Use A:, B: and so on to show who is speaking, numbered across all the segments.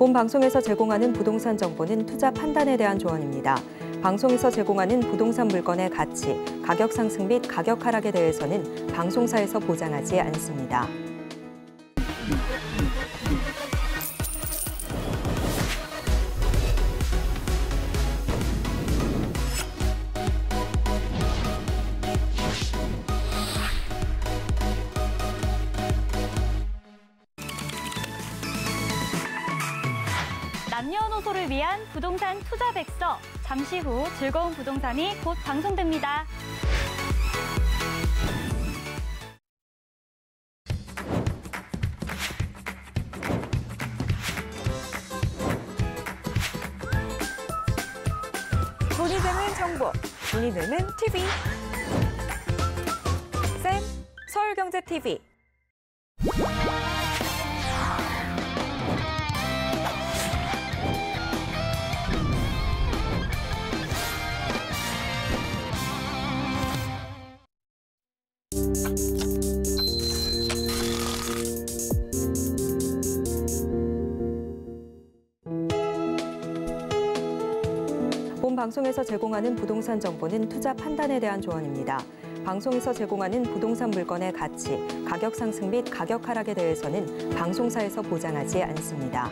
A: 본 방송에서 제공하는 부동산 정보는 투자 판단에 대한 조언입니다. 방송에서 제공하는 부동산 물건의 가치, 가격 상승 및 가격 하락에 대해서는 방송사에서 보장하지 않습니다.
B: 남녀노소를 위한 부동산 투자 백서. 잠시 후 즐거운 부동산이 곧 방송됩니다.
C: 돈이 되는 정보, 돈이 되는 TV. 쌤, 서울경제TV.
A: 본 방송에서 제공하는 부동산 정보는 투자 판단에 대한 조언입니다. 방송에서 제공하는 부동산 물건의 가치, 가격 상승 및 가격 하락에 대해서는 방송사에서 보장하지 않습니다.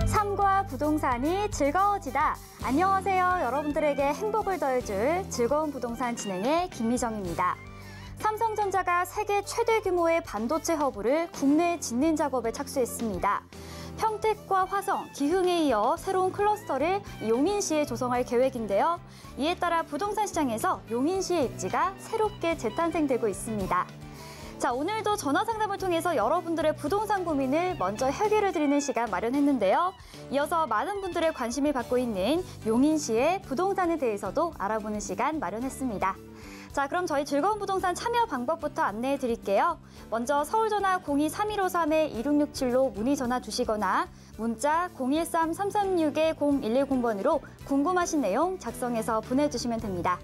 B: 삶과 부동산이 즐거워지다. 안녕하세요. 여러분들에게 행복을 더해줄 즐거운 부동산 진행의 김미정입니다. 삼성전자가 세계 최대 규모의 반도체 허브를 국내에 짓는 작업에 착수했습니다. 평택과 화성, 기흥에 이어 새로운 클러스터를 용인시에 조성할 계획인데요. 이에 따라 부동산 시장에서 용인시의 입지가 새롭게 재탄생되고 있습니다. 자, 오늘도 전화 상담을 통해서 여러분들의 부동산 고민을 먼저 해결해 드리는 시간 마련했는데요. 이어서 많은 분들의 관심을 받고 있는 용인시의 부동산에 대해서도 알아보는 시간 마련했습니다. 자, 그럼 저희 즐거운 부동산 참여 방법부터 안내해 드릴게요. 먼저 서울전화 023153-2667로 문의 전화 주시거나 문자 013-336-0110번으로 궁금하신 내용 작성해서 보내주시면 됩니다.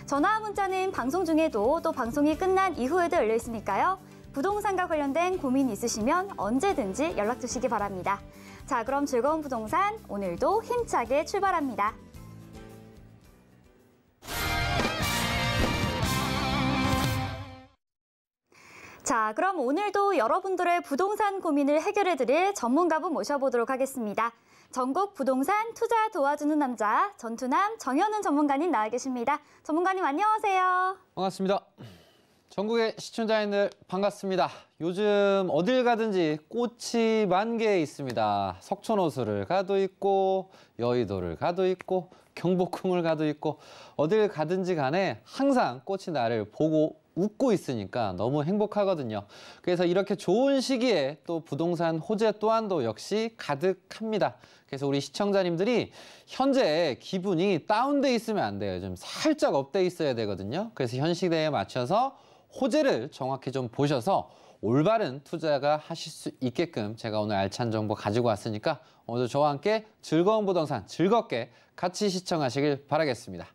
B: 전화 문자는 방송 중에도 또 방송이 끝난 이후에도 열려 있으니까요. 부동산과 관련된 고민 있으시면 언제든지 연락 주시기 바랍니다. 자, 그럼 즐거운 부동산 오늘도 힘차게 출발합니다. 자, 그럼 오늘도 여러분들의 부동산 고민을 해결해드릴 전문가분 모셔보도록 하겠습니다. 전국 부동산 투자 도와주는 남자, 전투남 정현훈 전문가님 나와 계십니다. 전문가님 안녕하세요.
D: 반갑습니다. 전국의 시청자님들 반갑습니다. 요즘 어딜 가든지 꽃이 만개에 있습니다. 석촌호수를 가도 있고 여의도를 가도 있고 경복궁을 가도 있고 어딜 가든지 간에 항상 꽃이 나를 보고 웃고 있으니까 너무 행복하거든요. 그래서 이렇게 좋은 시기에 또 부동산 호재 또한도 역시 가득합니다. 그래서 우리 시청자님들이 현재 기분이 다운돼 있으면 안 돼요. 좀 살짝 업돼 있어야 되거든요. 그래서 현 시대에 맞춰서 호재를 정확히 좀 보셔서 올바른 투자가 하실 수 있게끔 제가 오늘 알찬 정보 가지고 왔으니까 오늘도 저와 함께 즐거운 부동산 즐겁게 같이 시청하시길 바라겠습니다.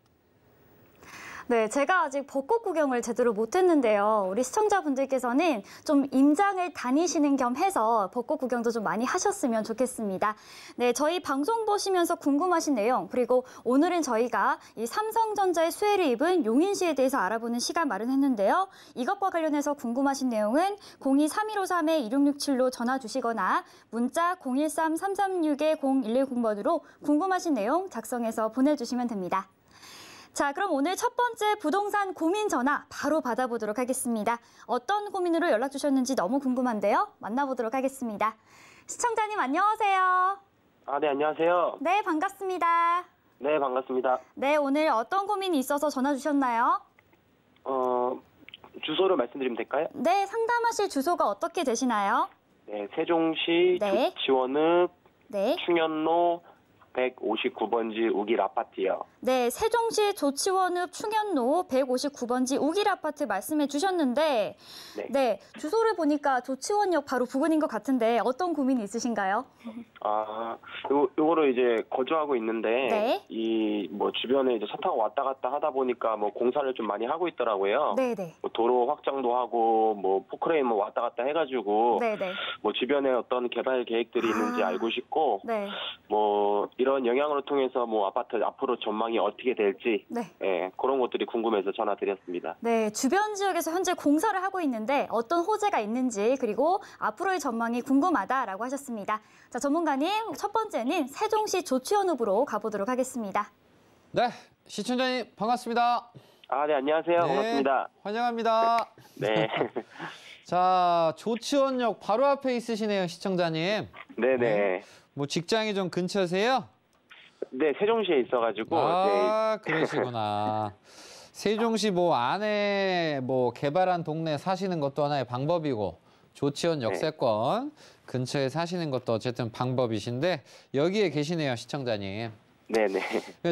B: 네, 제가 아직 벚꽃 구경을 제대로 못했는데요. 우리 시청자분들께서는 좀 임장을 다니시는 겸 해서 벚꽃 구경도 좀 많이 하셨으면 좋겠습니다. 네, 저희 방송 보시면서 궁금하신 내용, 그리고 오늘은 저희가 이 삼성전자의 수혜를 입은 용인시에 대해서 알아보는 시간 마련했는데요. 이것과 관련해서 궁금하신 내용은 023153-2667로 전화 주시거나 문자 013-336-0110번으로 궁금하신 내용 작성해서 보내주시면 됩니다. 자, 그럼 오늘 첫 번째 부동산 고민 전화 바로 받아보도록 하겠습니다. 어떤 고민으로 연락 주셨는지 너무 궁금한데요. 만나보도록 하겠습니다. 시청자님 안녕하세요.
E: 네, 안녕하세요.
B: 네, 반갑습니다.
E: 네, 반갑습니다.
B: 네, 오늘 어떤 고민이 있어서 전화 주셨나요?
E: 주소를 말씀드리면 될까요?
B: 네, 상담하실 주소가 어떻게 되시나요?
E: 네, 세종시
B: 네.
E: 지원읍
B: 네.
E: 충현로 159번지 우길 아파트요.
B: 네, 세종시 조치원읍 충현로 159번지 우길 아파트 말씀해 주셨는데
E: 네.
B: 네, 주소를 보니까 조치원역 바로 부근인 것 같은데 어떤 고민이 있으신가요?
E: 요거를 이제 거주하고 있는데
B: 네.
E: 이 뭐 주변에 이제 차 타고 왔다 갔다 하다 보니까 뭐 공사를 좀 많이 하고 있더라고요.
B: 네, 네.
E: 뭐 도로 확장도 하고 뭐 포크레인 뭐 왔다 갔다 해가지고
B: 네, 네.
E: 뭐 주변에 어떤 개발 계획들이 있는지 알고 싶고
B: 네.
E: 뭐 이런 영향으로 통해서 뭐 아파트 앞으로 전망이 어떻게 될지
B: 네.
E: 예, 그런 것들이 궁금해서 전화드렸습니다.
B: 네, 주변 지역에서 현재 공사를 하고 있는데 어떤 호재가 있는지 그리고 앞으로의 전망이 궁금하다라고 하셨습니다. 자, 전문가님, 첫 번째는 세종시 조치원읍으로 가보도록 하겠습니다.
D: 네, 시청자님 반갑습니다.
E: 네, 안녕하세요.
D: 네,
E: 반갑습니다.
D: 환영합니다.
E: 네.
D: 자, 조치원역 바로 앞에 있으시네요, 시청자님.
E: 네네.
D: 뭐 직장이 좀 근처세요?
E: 네, 세종시에 있어가지고. 네.
D: 그러시구나. 세종시 뭐 안에 뭐 개발한 동네 사시는 것도 하나의 방법이고, 조치원 역세권 근처에 사시는 것도 어쨌든 방법이신데, 여기에 계시네요, 시청자님.
E: 네네.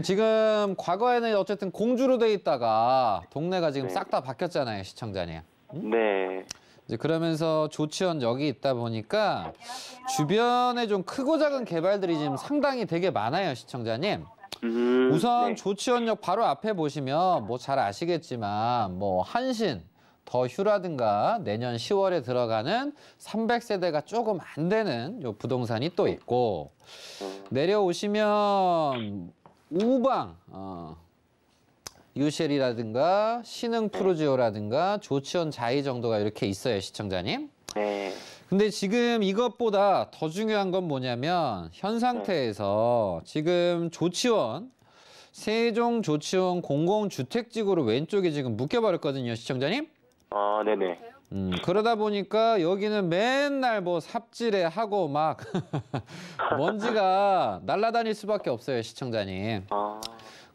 D: 지금 과거에는 어쨌든 공주로 돼 있다가 동네가 지금
E: 네.
D: 싹 다 바뀌었잖아요, 시청자님.
E: 네.
D: 이제 그러면서 조치원역이 있다 보니까 주변에 좀 크고 작은 개발들이 지금 상당히 되게 많아요, 시청자님. 우선
E: 네.
D: 조치원역 바로 앞에 보시면 뭐 잘 아시겠지만 뭐 한신, 더 휴라든가 내년 10월에 들어가는 300세대가 조금 안 되는 요 부동산이 또 있고, 내려오시면 우방, 유쉘이라든가 신흥 프루지오라든가 조치원 자이 정도가 이렇게 있어요, 시청자님.
E: 네.
D: 근데 지금 이것보다 더 중요한 건 뭐냐면 현 상태에서 지금 조치원, 세종 조치원 공공주택지구로 왼쪽에 지금 묶여버렸거든요, 시청자님.
E: 네네.
D: 그러다 보니까 여기는 맨날 뭐 삽질에 하고 막 먼지가 날아다닐 수밖에 없어요, 시청자님.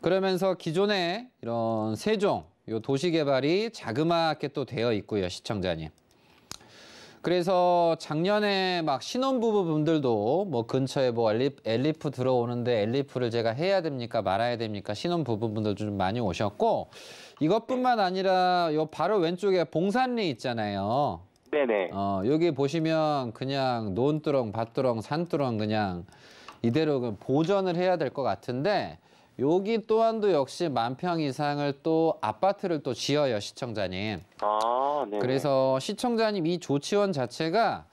D: 그러면서 기존에 이런 세종, 요 도시개발이 자그마하게 또 되어 있고요, 시청자님. 그래서 작년에 막 신혼부부분들도 뭐 근처에 뭐 엘리프 들어오는데 엘리프를 제가 해야 됩니까 말아야 됩니까 신혼부부분들도 좀 많이 오셨고, 이것뿐만 아니라 요 바로 왼쪽에 봉산리 있잖아요.
E: 네네.
D: 여기 보시면 그냥 논두렁, 밭두렁, 산두렁 그냥 이대로 보전을 해야 될 것 같은데, 여기 또한도 역시 10,000평 이상을 또 아파트를 또 지어요, 시청자님.
E: 네.
D: 그래서 시청자님 이 조치원 자체가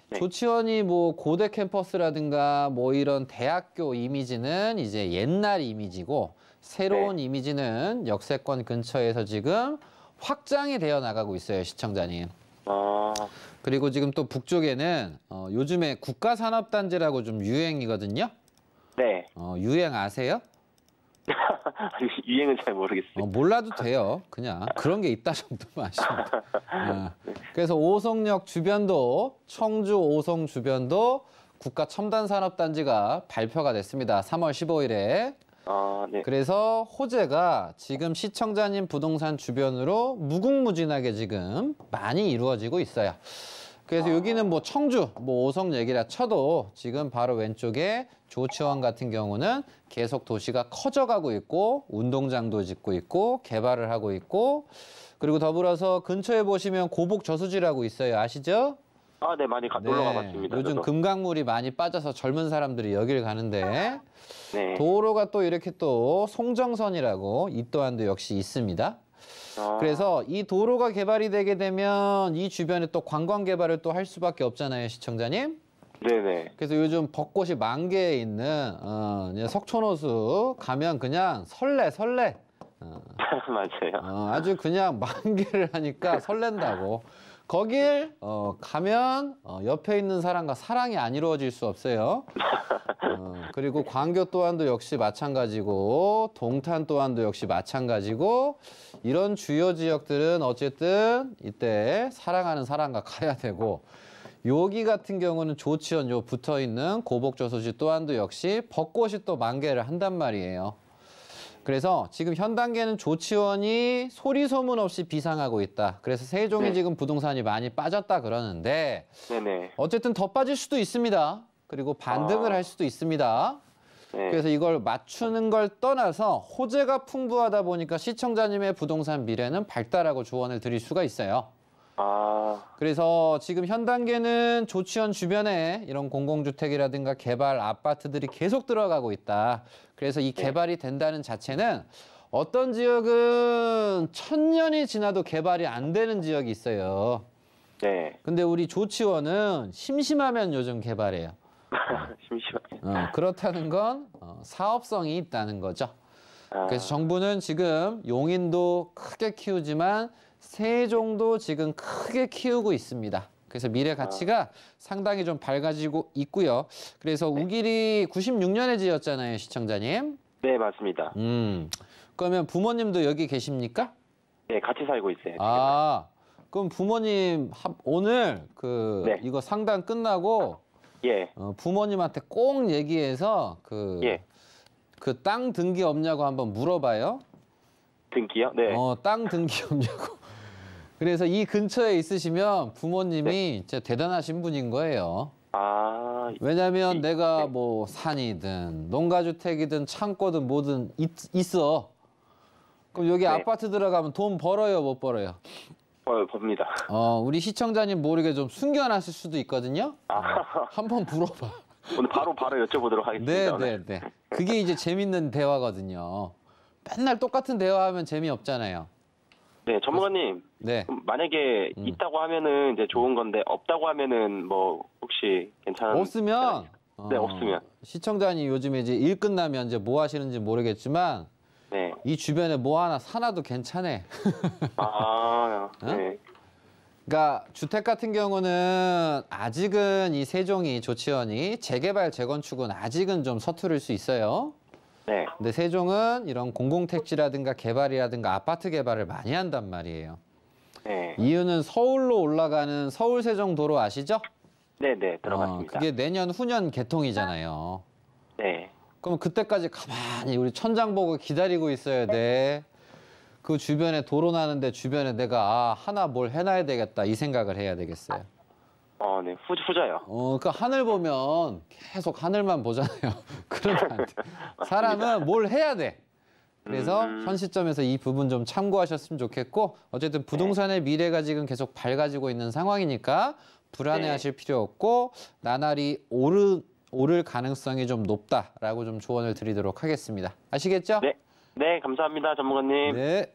E: 네.
D: 조치원이 뭐 고대 캠퍼스라든가 뭐 이런 대학교 이미지는 이제 옛날 이미지고, 새로운 이미지는 역세권 근처에서 지금 확장이 되어 나가고 있어요, 시청자님. 그리고 지금 또 북쪽에는 요즘에 국가산업단지라고 좀 유행이거든요.
E: 네.
D: 유행 아세요?
E: 유행은 잘 모르겠어요.
D: 몰라도 돼요. 그냥 그런 게 있다 정도만 아시면 돼요. 그래서 오송역 주변도, 청주 오송 주변도 국가첨단산업단지가 발표가 됐습니다. 3월 15일에.
E: 네.
D: 그래서 호재가 지금 시청자님 부동산 주변으로 무궁무진하게 지금 많이 이루어지고 있어요. 그래서 여기는 뭐 청주, 뭐 오송 얘기라 쳐도 지금 바로 왼쪽에 조치원 같은 경우는 계속 도시가 커져가고 있고, 운동장도 짓고 있고, 개발을 하고 있고, 그리고 더불어서 근처에 보시면 고복 저수지라고 있어요. 아시죠?
E: 네, 많이 놀러 가봤습니다.
D: 요즘
E: 저도.
D: 금강물이 많이 빠져서 젊은 사람들이 여길 가는데,
E: 네.
D: 도로가 또 이렇게 또 송정선이라고 이 또한도 역시 있습니다. 그래서 이 도로가 개발이 되게 되면 이 주변에 또 관광 개발을 또 할 수밖에 없잖아요, 시청자님.
E: 네네.
D: 그래서 요즘 벚꽃이 만개에 있는 석촌호수 가면 그냥 설레.
E: 맞아요.
D: 아주 그냥 만개를 하니까 설렌다고. 거길 가면 옆에 있는 사람과 사랑이 안 이루어질 수 없어요. 그리고 광교 또한도 역시 마찬가지고, 동탄 또한도 역시 마찬가지고, 이런 주요 지역들은 어쨌든 이때 사랑하는 사람과 가야 되고, 여기 같은 경우는 조치원 요 붙어 있는 고복저수지 또한도 역시 벚꽃이 또 만개를 한단 말이에요. 그래서 지금 현 단계는 조치원이 소리 소문 없이 비상하고 있다. 그래서 세종이 지금 부동산이 많이 빠졌다 그러는데,
E: 네네.
D: 어쨌든 더 빠질 수도 있습니다. 그리고 반등을 할 수도 있습니다. 그래서 이걸 맞추는 걸 떠나서 호재가 풍부하다 보니까 시청자님의 부동산 미래는 밝다라고 조언을 드릴 수가 있어요. 그래서 지금 현 단계는 조치원 주변에 이런 공공주택이라든가 개발 아파트들이 계속 들어가고 있다. 그래서 이 개발이 된다는 자체는 어떤 지역은 1000년이 지나도 개발이 안 되는 지역이 있어요.
E: 네.
D: 근데 우리 조치원은 심심하면 요즘 개발해요.
E: 심심하게.
D: 그렇다는 건 사업성이 있다는 거죠. 그래서 정부는 지금 용인도 크게 키우지만 세종도 지금 크게 키우고 있습니다. 그래서 미래 가치가 상당히 좀 밝아지고 있고요. 그래서 우길이 96년에 지었잖아요, 시청자님.
E: 네, 맞습니다.
D: 그러면 부모님도 여기 계십니까?
E: 네, 같이 살고 있어요.
D: 그럼 부모님 오늘
E: 네.
D: 이거 상담 끝나고
E: 예.
D: 부모님한테 꼭 얘기해서
E: 예.
D: 그 땅 등기 없냐고 한번 물어봐요.
E: 등기요? 네.
D: 땅 등기 없냐고. 그래서 이 근처에 있으시면 부모님이 진짜 대단하신 분인 거예요. 왜냐면 내가 뭐 산이든 농가주택이든 창고든 뭐든 있어. 그럼 여기 아파트 들어가면 돈 벌어요, 못 벌어요?
E: 법니다.
D: 우리 시청자님 모르게 좀 숨겨놨을 수도 있거든요. 한번 물어봐.
E: 오늘 바로 여쭤보도록 하겠습니다.
D: 네. 그게 이제 재밌는 대화거든요. 맨날 똑같은 대화하면 재미없잖아요.
E: 네, 전문가님.
D: 네.
E: 만약에 있다고 하면은 이제 좋은 건데 없다고 하면은 뭐 혹시 괜찮은?
D: 없으면
E: 네, 없으면.
D: 시청자님 요즘에 이제 일 끝나면 이제 뭐 하시는지 모르겠지만
E: 네.
D: 이 주변에 뭐 하나 사놔도 괜찮아.
E: 네.
D: 그러니까 주택 같은 경우는 아직은 이 세종이 조치원이 재개발 재건축은 아직은 좀 서투를 수 있어요.
E: 네.
D: 근데 세종은 이런 공공택지라든가 개발이라든가 아파트 개발을 많이 한단 말이에요.
E: 네.
D: 이유는 서울로 올라가는 서울 세종도로 아시죠?
E: 네, 들어갔습니다.
D: 그게 내년 후년 개통이잖아요.
E: 네.
D: 그럼 그때까지 가만히 우리 천장 보고 기다리고 있어야 돼. 그 주변에 도로 나는데 주변에 내가 하나 뭘 해놔야 되겠다 이 생각을 해야 되겠어요.
E: 네, 후자요.
D: 그러니까 하늘 보면 계속 하늘만 보잖아요. 그러면 안 돼. 사람은 뭘 해야 돼. 그래서 현 시점에서 이 부분 좀 참고하셨으면 좋겠고 어쨌든 부동산의 미래가 지금 계속 밝아지고 있는 상황이니까 불안해하실 필요 없고 나날이 오를 가능성이 좀 높다라고 좀 조언을 드리도록 하겠습니다. 아시겠죠?
E: 네, 감사합니다, 전문가님.
D: 네.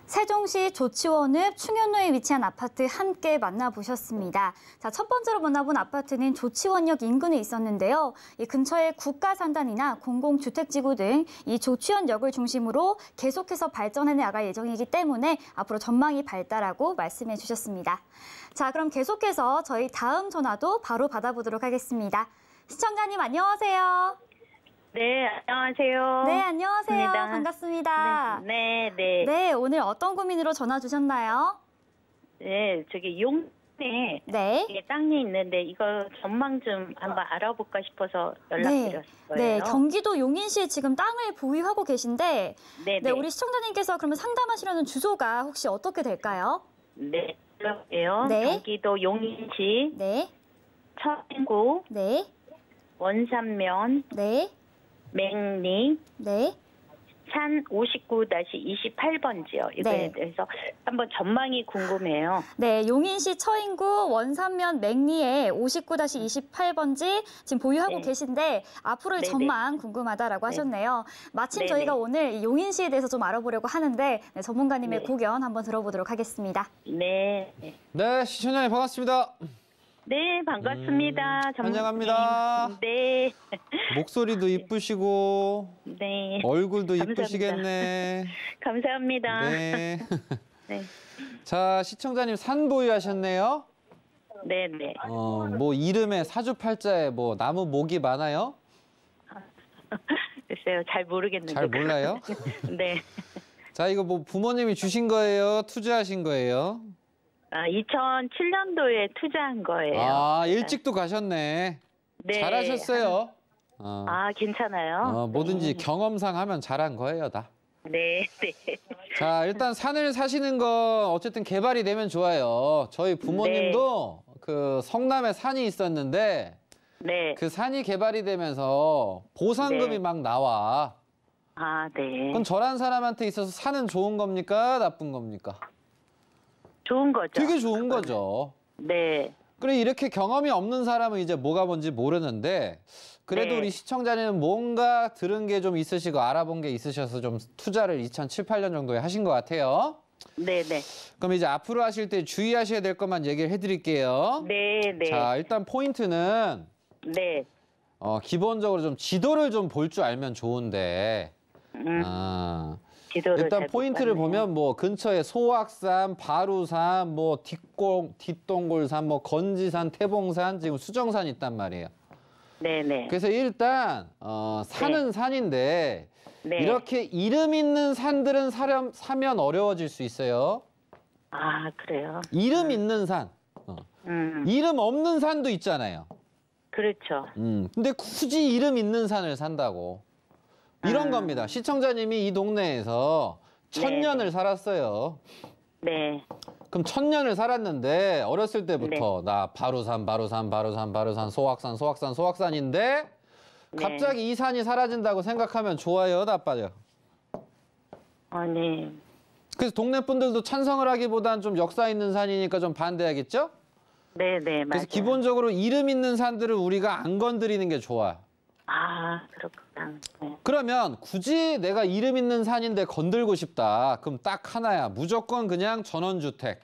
B: 세종시 조치원읍 충현로에 위치한 아파트 함께 만나보셨습니다. 자, 첫 번째로 만나본 아파트는 조치원역 인근에 있었는데요. 이 근처에 국가산단이나 공공주택지구 등 이 조치원역을 중심으로 계속해서 발전해 나갈 예정이기 때문에 앞으로 전망이 밝다라고 말씀해 주셨습니다. 자, 그럼 계속해서 저희 다음 전화도 바로 받아보도록 하겠습니다. 시청자님 안녕하세요.
F: 네, 안녕하세요.
B: 네, 안녕하세요. 반갑습니다.
F: 네.
B: 오늘 어떤 고민으로 전화 주셨나요?
F: 네, 저기 용인에 땅이 있는데 이거 전망 좀 한번 알아볼까 싶어서 연락드렸어요.
B: 네, 경기도 용인시에 지금 땅을 보유하고 계신데
F: 네,
B: 우리 시청자님께서 그러면 상담하시려는 주소가 혹시 어떻게 될까요?
F: 네, 그럴게요. 경기도 용인시 천구 원산면 맹리 산 59-28번지요. 이거에 대해서 한번 전망이 궁금해요.
B: 네, 용인시 처인구 원산면 맹리에 59-28번지 지금 보유하고 계신데 앞으로의 전망 궁금하다라고 하셨네요. 마침 저희가 오늘 용인시에 대해서 좀 알아보려고 하는데 전문가님의 고견 한번 들어보도록 하겠습니다.
D: 네, 시청자님 반갑습니다.
F: 네, 반갑습니다.
D: 환영합니다.
F: 네.
D: 목소리도 이쁘시고 얼굴도 이쁘시겠네.
F: 감사합니다.
D: 네. 자, 시청자님 산 보유하셨네요?
F: 네.
D: 뭐 이름에 사주팔자에 뭐 나무 목이 많아요?
F: 글쎄요, 잘 모르겠는데.
D: 잘 몰라요?
F: 네.
D: 자, 이거 뭐 부모님이 주신 거예요? 투자하신 거예요?
F: 2007년도에 투자한 거예요.
D: 일찍도 가셨네.
F: 네.
D: 잘하셨어요.
F: 괜찮아요.
D: 뭐든지 경험상 하면 잘한 거예요, 다.
F: 네.
D: 자, 일단 산을 사시는 거 어쨌든 개발이 되면 좋아요. 저희 부모님도 그 성남에 산이 있었는데
F: 네.
D: 그 산이 개발이 되면서 보상금이
F: 네.
D: 막 나와.
F: 아, 네.
D: 그럼 저런 사람한테 있어서 산은 좋은 겁니까? 나쁜 겁니까?
F: 좋은 거죠.
D: 되게 좋은 거죠.
F: 네.
D: 그래 이렇게 경험이 없는 사람은 이제 뭐가 뭔지 모르는데 그래도
F: 네.
D: 우리 시청자님은 뭔가 들은 게 좀 있으시고 알아본 게 있으셔서 좀 투자를 2007, 8년 정도에 하신 것 같아요.
F: 네네.
D: 그럼 이제 앞으로 하실 때 주의하셔야 될 것만 얘기를 해드릴게요.
F: 네네.
D: 자, 일단 포인트는
F: 네.
D: 기본적으로 좀 지도를 좀 볼 줄 알면 좋은데
F: 지도를
D: 일단
F: 잘
D: 포인트를
F: 못 봤네요.
D: 보면 뭐 근처에 소악산, 바루산, 뭐 뒷동골산, 뭐 건지산, 태봉산, 지금 수정산이 있단 말이에요.
F: 네네.
D: 그래서 일단 산은 산인데
F: 네.
D: 이렇게 이름 있는 산들은 사면 어려워질 수 있어요.
F: 아, 그래요?
D: 이름 있는 산. 이름 없는 산도 있잖아요.
F: 그렇죠.
D: 근데 굳이 이름 있는 산을 산다고. 이런 겁니다. 시청자님이 이 동네에서 1000년을 살았어요.
F: 네.
D: 그럼 1000년을 살았는데 어렸을 때부터 나 바루산, 소악산인데 갑자기 이 산이 사라진다고 생각하면 좋아요, 나빠요?
F: 아니.
D: 그래서 동네 분들도 찬성을 하기보단 좀 역사 있는 산이니까 좀 반대하겠죠?
F: 네네, 맞아요.
D: 그래서 기본적으로 이름 있는 산들을 우리가 안 건드리는 게 좋아요.
F: 아, 그렇구나. 네.
D: 그러면 굳이 내가 이름 있는 산인데 건들고 싶다. 그럼 딱 하나야. 무조건 그냥 전원주택.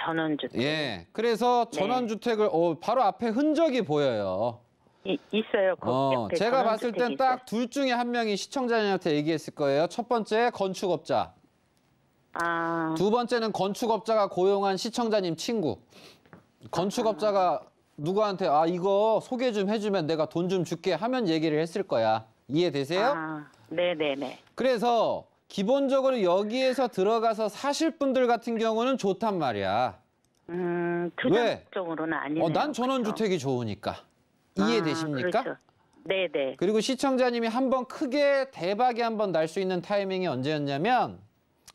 F: 전원주택.
D: 예. 그래서 전원주택을 바로 앞에 흔적이 보여요.
F: 있어요. 옆에
D: 제가 봤을 땐
F: 전원주택이
D: 딱 둘 중에 한 명이 시청자님한테 얘기했을 거예요. 첫 번째 건축업자.
F: 아,
D: 두 번째는 건축업자가 고용한 시청자님 친구. 건축업자가 누구한테 이거 소개 좀 해주면 내가 돈 좀 줄게 하면 얘기를 했을 거야. 이해되세요?
F: 네네네.
D: 그래서 기본적으로 여기에서 들어가서 사실 분들 같은 경우는 좋단 말이야.
F: 투자적으로는 아니네요.
D: 난 전원주택이 좋으니까. 이해되십니까?
F: 그렇죠. 네네.
D: 그리고 시청자님이 한번 크게 대박이 한번 날 수 있는 타이밍이 언제였냐면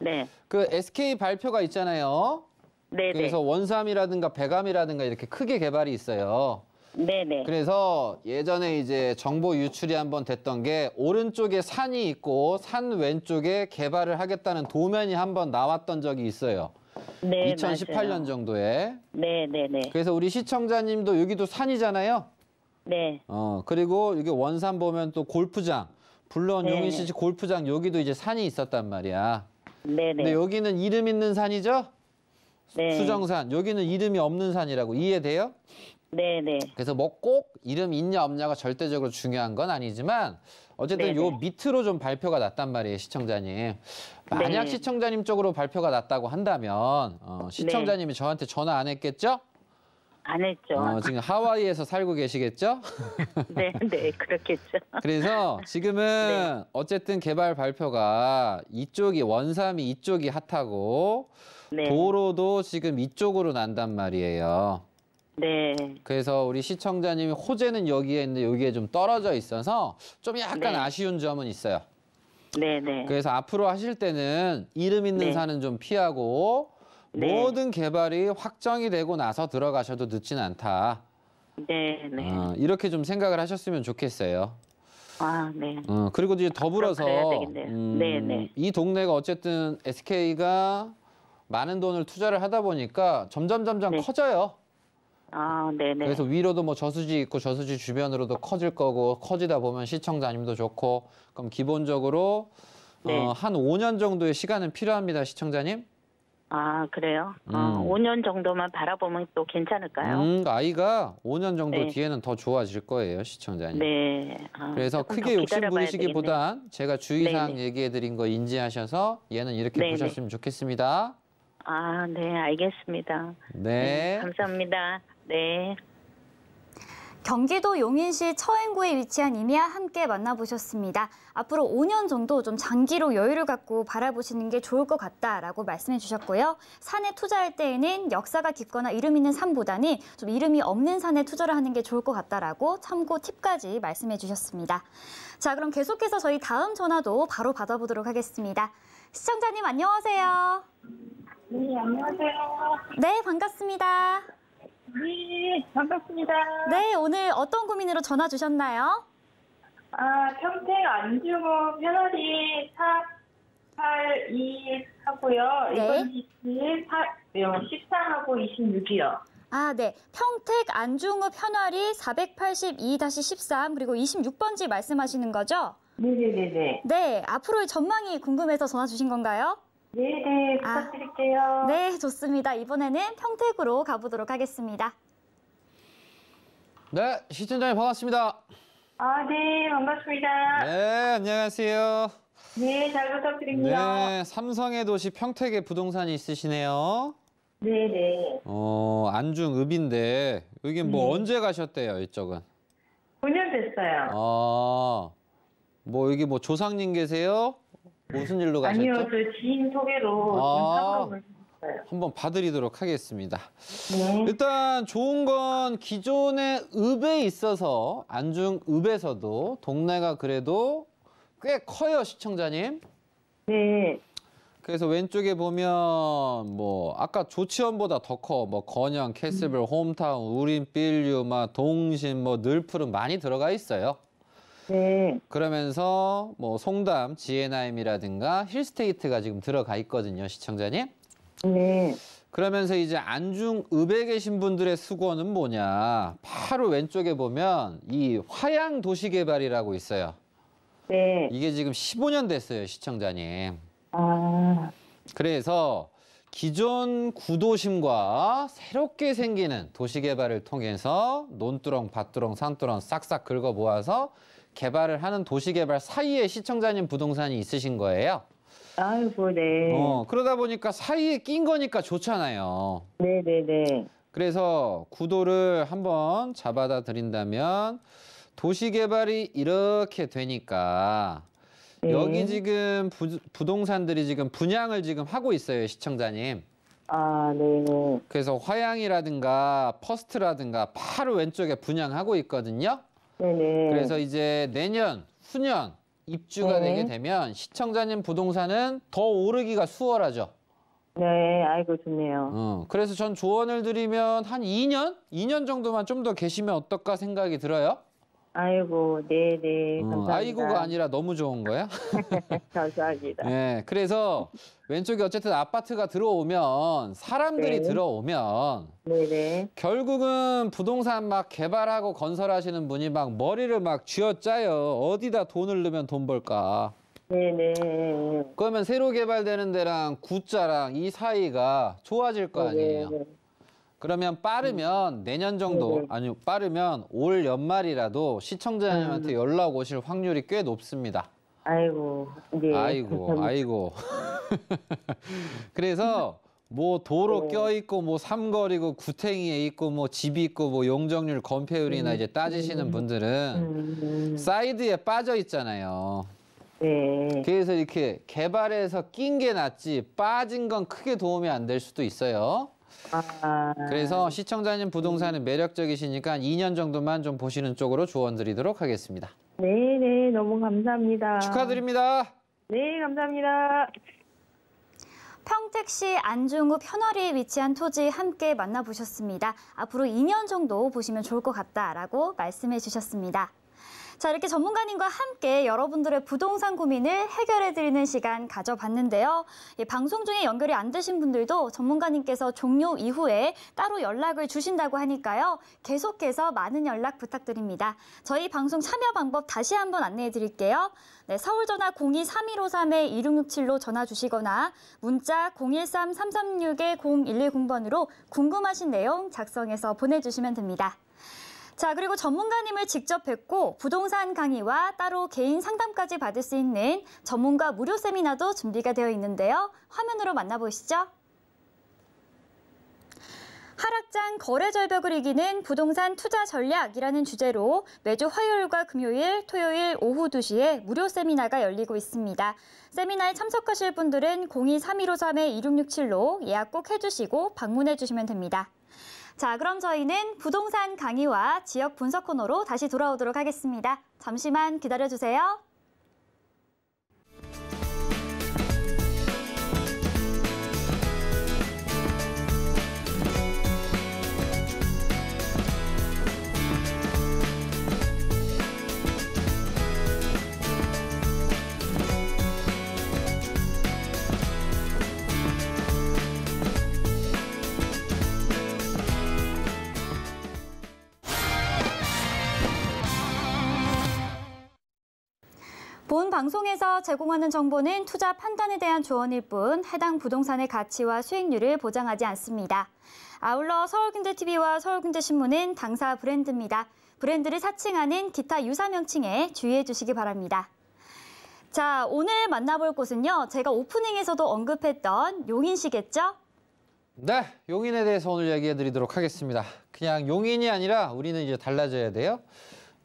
F: 네.
D: 그 SK 발표가 있잖아요.
F: 네네.
D: 그래서 원삼이라든가 백암이라든가 이렇게 크게 개발이 있어요.
F: 네네.
D: 그래서 예전에 이제 정보 유출이 한번 됐던 게 오른쪽에 산이 있고 산 왼쪽에 개발을 하겠다는 도면이 한번 나왔던 적이 있어요.
F: 네,
D: 2018년
F: 맞아요.
D: 정도에.
F: 네네네.
D: 그래서 우리 시청자님도 여기도 산이잖아요.
F: 네.
D: 그리고 여기 원산 보면 또 골프장, 물론
F: 네네.
D: 용인시티 골프장 여기도 이제 산이 있었단 말이야.
F: 네네.
D: 근데 여기는 이름 있는 산이죠?
F: 네.
D: 수정산. 여기는 이름이 없는 산이라고. 이해돼요?
F: 네네.
D: 그래서 뭐 꼭 이름 있냐 없냐가 절대적으로 중요한 건 아니지만 어쨌든
F: 네네.
D: 요 밑으로 좀 발표가 났단 말이에요, 시청자님. 만약
F: 네.
D: 시청자님 쪽으로 발표가 났다고 한다면 시청자님이 저한테 전화 안 했겠죠?
F: 안 했죠.
D: 지금 하와이에서 살고 계시겠죠?
F: 네, 그렇겠죠.
D: 그래서 지금은 어쨌든 개발 발표가 이쪽이 원삼이 이쪽이 핫하고
F: 네.
D: 도로도 지금 이쪽으로 난단 말이에요.
F: 네.
D: 그래서 우리 시청자님이 호재는 여기에 있는데 여기에 좀 떨어져 있어서 좀 약간
F: 네.
D: 아쉬운 점은 있어요.
F: 네네.
D: 그래서 앞으로 하실 때는 이름 있는
F: 네.
D: 산은 좀 피하고
F: 네.
D: 모든 개발이 확정이 되고 나서 들어가셔도 늦진 않다.
F: 네네.
D: 이렇게 좀 생각을 하셨으면 좋겠어요.
F: 네.
D: 그리고 이제 더불어서
F: 그래야 되겠네요. 네네.
D: 이 동네가 어쨌든 SK가 많은 돈을 투자를 하다 보니까 점점
F: 네.
D: 커져요.
F: 네네.
D: 그래서 위로도 뭐 저수지 있고 저수지 주변으로도 커질 거고 커지다 보면 시청자님도 좋고 그럼 기본적으로
F: 네.
D: 한 5년 정도의 시간은 필요합니다, 시청자님.
F: 그래요? 5년 정도만 바라보면 또 괜찮을까요?
D: 아이가 5년 정도
F: 네.
D: 뒤에는 더 좋아질 거예요, 시청자님.
F: 네.
D: 그래서
F: 조금
D: 크게
F: 더
D: 욕심
F: 기다려봐야
D: 부리시기보단 제가 주의사항
F: 네네.
D: 얘기해드린 거 인지하셔서 얘는 이렇게
F: 네네.
D: 보셨으면 좋겠습니다.
F: 네, 알겠습니다.
D: 네.
F: 감사합니다. 네.
B: 경기도 용인시 처행구에 위치한 이미아 함께 만나보셨습니다. 앞으로 5년 정도 좀 장기로 여유를 갖고 바라보시는 게 좋을 것 같다라고 말씀해 주셨고요. 산에 투자할 때에는 역사가 깊거나 이름 있는 산보다는 좀 이름이 없는 산에 투자를 하는 게 좋을 것 같다라고 참고 팁까지 말씀해 주셨습니다. 자, 그럼 계속해서 저희 다음 전화도 바로 받아보도록 하겠습니다. 시청자님 안녕하세요.
G: 네, 안녕하세요.
B: 네, 반갑습니다.
G: 네, 반갑습니다.
B: 네, 오늘 어떤 고민으로 전화 주셨나요?
G: 평택 안중호 편어리 482 하고요.
B: 네.
G: 이번 지치 14하고 26이요.
B: 네. 평택 안중읍 현화리 482-13 그리고 26번지 말씀하시는 거죠?
G: 네네네네.
B: 네, 앞으로의 전망이 궁금해서 전화 주신 건가요?
G: 네네, 부탁드릴게요.
B: 네, 좋습니다. 이번에는 평택으로 가보도록 하겠습니다.
D: 네, 시청자님 반갑습니다.
G: 네, 반갑습니다.
D: 네, 안녕하세요.
G: 네, 잘 부탁드립니다.
D: 네, 삼성의 도시 평택에 부동산이 있으시네요.
G: 네네.
D: 안중읍인데 여기 뭐 언제 가셨대요, 이쪽은?
G: 9년 됐어요.
D: 여기 조상님 계세요? 무슨 일로 가셨죠?
G: 아니요, 저 지인 소개로 사업을 했어요.
D: 한번 봐드리도록 하겠습니다.
G: 네.
D: 일단 좋은 건 기존의 읍에 있어서 안중읍에서도 동네가 그래도 꽤 커요, 시청자님.
G: 네.
D: 그래서 왼쪽에 보면 아까 조치원보다 더 커. 건영, 캐슬벨, 홈타운, 우린, 빌류, 동신, 늘푸른 많이 들어가 있어요.
G: 네.
D: 그러면서 송담, 지에나임이라든가 힐스테이트가 지금 들어가 있거든요, 시청자님.
G: 네.
D: 그러면서 이제 안중읍에 계신 분들의 수고는 뭐냐. 바로 왼쪽에 보면 이 화양 도시개발이라고 있어요.
G: 네.
D: 이게 지금 15년 됐어요, 시청자님. 그래서 기존 구도심과 새롭게 생기는 도시개발을 통해서 논두렁, 밭두렁, 산두렁 싹싹 긁어 모아서 개발을 하는 도시개발 사이에 시청자님 부동산이 있으신 거예요.
G: 아이고, 네.
D: 그러다 보니까 사이에 낀 거니까 좋잖아요.
G: 네네네.
D: 그래서 구도를 한번 잡아다 드린다면 도시개발이 이렇게 되니까
G: 네.
D: 여기 지금 부동산들이 지금 분양을 지금 하고 있어요, 시청자님.
G: 네네.
D: 그래서 화양이라든가 퍼스트라든가 바로 왼쪽에 분양하고 있거든요.
G: 네네.
D: 그래서 이제 내년, 후년 입주가
G: 네.
D: 되게 되면 시청자님 부동산은 더 오르기가 수월하죠.
G: 네, 아이고, 좋네요.
D: 그래서 전 조언을 드리면 한 2년 정도만 좀 더 계시면 어떨까 생각이 들어요.
G: 아이고, 네네. 감사합니다.
D: 아이고가 아니라 너무 좋은 거야?
G: 감사합니다.
D: 네, 그래서 왼쪽에 어쨌든 아파트가 들어오면 사람들이
G: 네.
D: 들어오면
G: 네네.
D: 결국은 부동산 개발하고 건설하시는 분이 머리를 쥐어짜요. 어디다 돈을 넣으면 돈 벌까?
G: 네네.
D: 그러면 새로 개발되는 데랑 구자랑 이 사이가 좋아질 거 아니에요.
G: 네네.
D: 그러면 빠르면 내년 정도,
G: 네네.
D: 아니 빠르면 올 연말이라도 시청자님한테 연락 오실 확률이 꽤 높습니다.
G: 아이고, 네.
D: 아이고. 그래서 도로 껴있고 삼거리고 구탱이에 있고 집이 있고 용적률 건폐율이나 이제 따지시는 분들은 사이드에 빠져 있잖아요.
G: 네.
D: 그래서 이렇게 개발해서 낀 게 낫지 빠진 건 크게 도움이 안 될 수도 있어요. 그래서 시청자님 부동산은 매력적이시니까 2년 정도만 좀 보시는 쪽으로 조언 드리도록 하겠습니다.
G: 네네, 너무 감사합니다.
D: 축하드립니다.
G: 네, 감사합니다.
B: 평택시 안중읍 현화리에 위치한 토지 함께 만나보셨습니다. 앞으로 2년 정도 보시면 좋을 것 같다라고 말씀해 주셨습니다. 자, 이렇게 전문가님과 함께 여러분들의 부동산 고민을 해결해드리는 시간 가져봤는데요. 방송 중에 연결이 안 되신 분들도 전문가님께서 종료 이후에 따로 연락을 주신다고 하니까요. 계속해서 많은 연락 부탁드립니다. 저희 방송 참여 방법 다시 한번 안내해드릴게요. 네, 서울 전화 02-3153-2667로 전화 주시거나 문자 013-336-0110번으로 궁금하신 내용 작성해서 보내주시면 됩니다. 자, 그리고 전문가님을 직접 뵙고 부동산 강의와 따로 개인 상담까지 받을 수 있는 전문가 무료 세미나도 준비가 되어 있는데요. 화면으로 만나보시죠. 하락장 거래 절벽을 이기는 부동산 투자 전략이라는 주제로 매주 화요일과 금요일, 토요일 오후 2시에 무료 세미나가 열리고 있습니다. 세미나에 참석하실 분들은 02-3153-2667로 예약 꼭 해주시고 방문해 주시면 됩니다. 자, 그럼 저희는 부동산 강의와 지역 분석 코너로 다시 돌아오도록 하겠습니다. 잠시만 기다려주세요. 본 방송에서 제공하는 정보는 투자 판단에 대한 조언일 뿐 해당 부동산의 가치와 수익률을 보장하지 않습니다. 아울러 서울경제TV와 서울경제신문은 당사 브랜드입니다. 브랜드를 사칭하는 기타 유사 명칭에 주의해 주시기 바랍니다. 자, 오늘 만나볼 곳은요. 제가 오프닝에서도 언급했던 용인시겠죠?
D: 네, 용인에 대해서 오늘 얘기해 드리도록 하겠습니다. 그냥 용인이 아니라 우리는 이제 달라져야 돼요.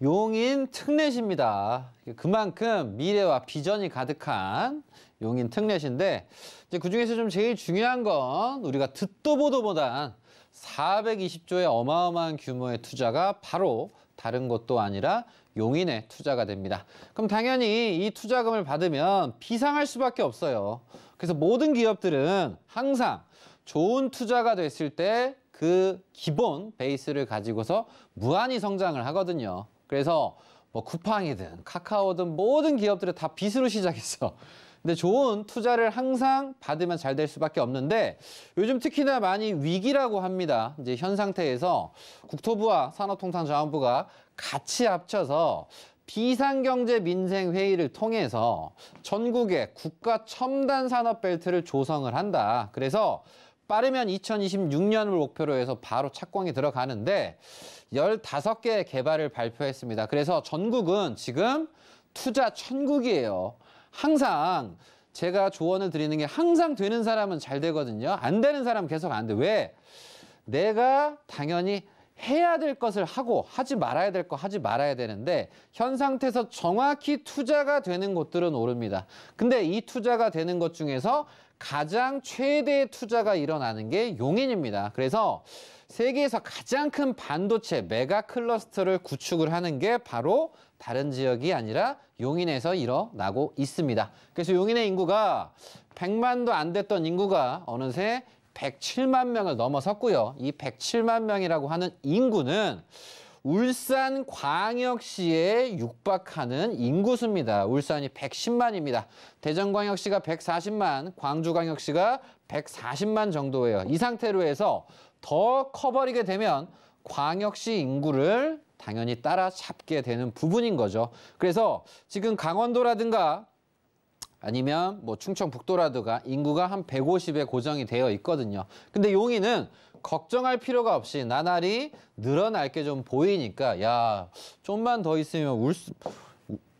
D: 용인 특례시입니다. 그만큼 미래와 비전이 가득한 용인 특례시인데 이제 그중에서 좀 제일 중요한 건 우리가 듣도 보도 못한 420조의 어마어마한 규모의 투자가 바로 다른 곳도 아니라 용인에 투자가 됩니다. 그럼 당연히 이 투자금을 받으면 비상할 수밖에 없어요. 그래서 모든 기업들은 항상 좋은 투자가 됐을 때 그 기본 베이스를 가지고서 무한히 성장을 하거든요. 그래서 뭐 쿠팡이든 카카오든 모든 기업들은 다 빚으로 시작했어. 근데 좋은 투자를 항상 받으면 잘 될 수밖에 없는데 요즘 특히나 많이 위기라고 합니다. 이제 현 상태에서 국토부와 산업통상자원부가 같이 합쳐서 비상경제민생회의를 통해서 전국에 국가 첨단 산업벨트를 조성을 한다. 그래서 빠르면 2026년을 목표로 해서 바로 착공이 들어가는데 15개의 개발을 발표했습니다. 그래서 전국은 지금 투자 천국이에요. 항상 제가 조언을 드리는 게 항상 되는 사람은 잘 되거든요. 안 되는 사람은 계속 안 돼. 왜? 내가 당연히 해야 될 것을 하고 하지 말아야 될 거 하지 말아야 되는데 현 상태에서 정확히 투자가 되는 곳들은 오릅니다. 근데 이 투자가 되는 것 중에서 가장 최대의 투자가 일어나는 게 용인입니다. 그래서 세계에서 가장 큰 반도체 메가 클러스터를 구축을 하는 게 바로 다른 지역이 아니라 용인에서 일어나고 있습니다. 그래서 용인의 인구가 100만도 안 됐던 인구가 어느새 107만 명을 넘어섰고요. 이 107만 명이라고 하는 인구는 울산 광역시에 육박하는 인구수입니다. 울산이 110만입니다. 대전광역시가 140만, 광주광역시가 140만 정도예요. 이 상태로 해서 더 커버리게 되면 광역시 인구를 당연히 따라잡게 되는 부분인 거죠. 그래서 지금 강원도라든가 아니면 뭐 충청북도라든가 인구가 한 150에 고정이 되어 있거든요. 근데 용인은 걱정할 필요가 없이 나날이 늘어날 게 좀 보이니까 야, 좀만 더 있으면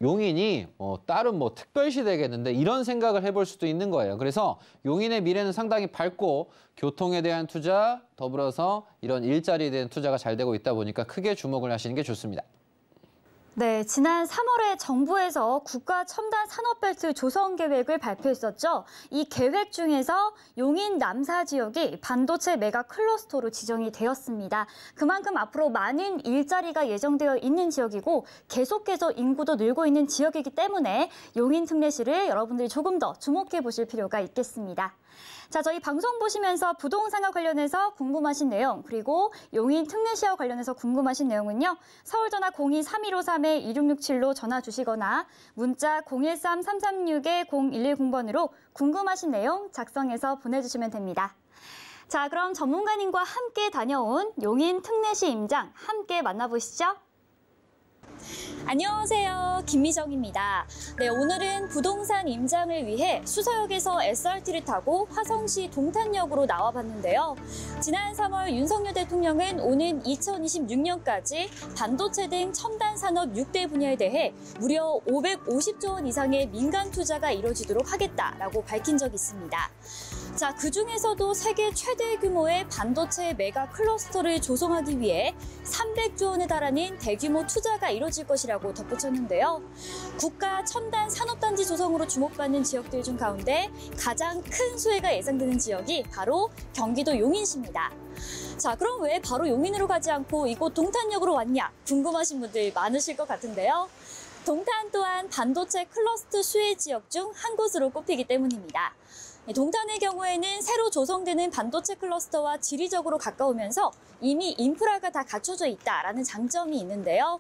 D: 용인이 다른 뭐 특별시 되겠는데 이런 생각을 해볼 수도 있는 거예요. 그래서 용인의 미래는 상당히 밝고 교통에 대한 투자 더불어서 이런 일자리에 대한 투자가 잘 되고 있다 보니까 크게 주목을 하시는 게 좋습니다.
B: 네, 지난 3월에 정부에서 국가 첨단 산업벨트 조성 계획을 발표했었죠. 이 계획 중에서 용인 남사 지역이 반도체 메가 클러스터로 지정이 되었습니다. 그만큼 앞으로 많은 일자리가 예정되어 있는 지역이고 계속해서 인구도 늘고 있는 지역이기 때문에 용인 특례시를 여러분들이 조금 더 주목해 보실 필요가 있겠습니다. 자, 저희 방송 보시면서 부동산과 관련해서 궁금하신 내용, 그리고 용인 특례시와 관련해서 궁금하신 내용은요. 서울전화 02-3153-2667로 전화 주시거나 문자 013-336-0110번으로 궁금하신 내용 작성해서 보내주시면 됩니다. 자, 그럼 전문가님과 함께 다녀온 용인 특례시 임장 함께 만나보시죠.
H: 안녕하세요. 김미정입니다. 네, 오늘은 부동산 임장을 위해 수서역에서 SRT를 타고 화성시 동탄역으로 나와봤는데요. 지난 3월 윤석열 대통령은 오는 2026년까지 반도체 등 첨단 산업 6대 분야에 대해 무려 550조 원 이상의 민간 투자가 이뤄지도록 하겠다라고 밝힌 적이 있습니다. 자, 그중에서도 세계 최대 규모의 반도체 메가 클러스터를 조성하기 위해 300조 원에 달하는 대규모 투자가 이뤄질 것이라고 덧붙였는데요. 국가 첨단 산업단지 조성으로 주목받는 지역들 중 가운데 가장 큰 수혜가 예상되는 지역이 바로 경기도 용인시입니다. 자, 그럼 왜 바로 용인으로 가지 않고 이곳 동탄역으로 왔냐? 궁금하신 분들 많으실 것 같은데요. 동탄 또한 반도체 클러스터 수혜 지역 중 한 곳으로 꼽히기 때문입니다. 동탄의 경우에는 새로 조성되는 반도체 클러스터와 지리적으로 가까우면서 이미 인프라가 다 갖춰져 있다라는 장점이 있는데요.